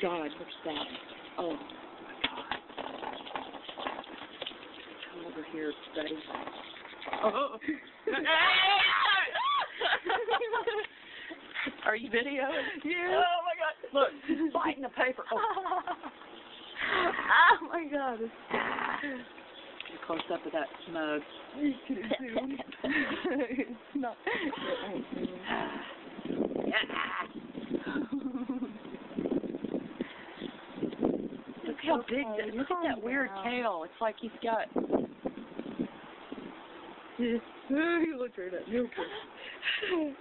God, what's that? Oh, my God. Come over here, buddy. Oh. Are you videoing? Yeah. Oh, my God. Look, he's biting the paper. Oh. Oh, my God. Get close up to that mug. You can zoom. It's not. Look how big, look at that weird tail. It's like he's got... He looked right at me. Okay.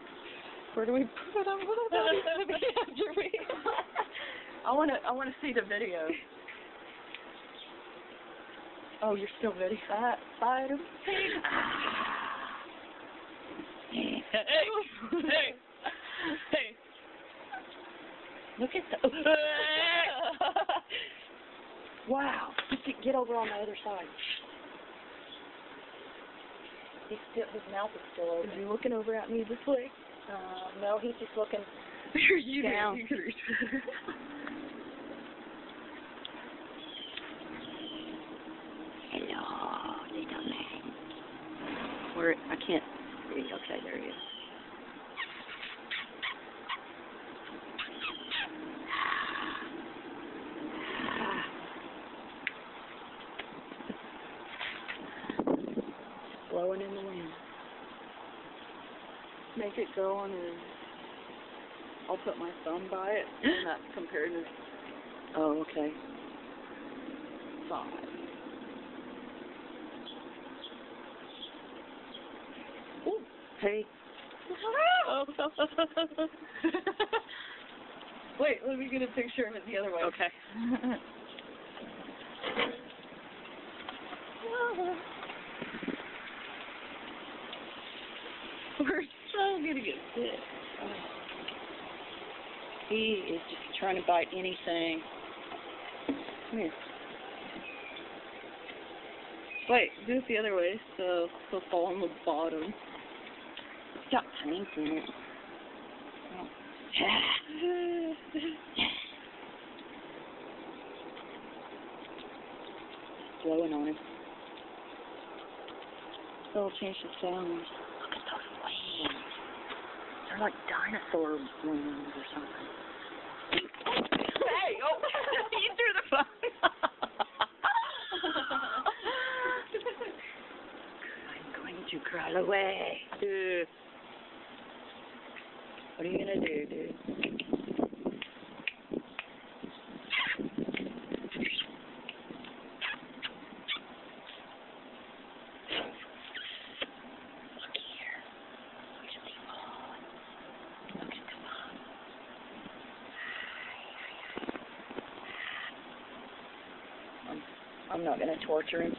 Where do we put him? What about after me? I wanna see the video. Oh, you're still ready? Fight him. Hey. Look at the... Wow. Get over on the other side. His mouth is still open. Is he looking over at me this way? No, he's just looking down. You can reach. Hello, little man. Where I can't see. Okay, there he is. Blowing in the wind. Make it go on his... I'll put my thumb by it, and that's compared to... Oh, okay. 5. Ooh, hey. Wait, let me get a picture of it the other way. Okay. We're so gonna get sick. He is just trying to bite anything. Come here. Wait, do it the other way, so he'll fall on the bottom. Stop painting it. Blowing on him. That'll change the sound. Look at those wings. They're like dinosaur wings or something. Hey! Oh! You threw the phone. I'm going to crawl away. What are you gonna do, dude? I'm not going to torture him.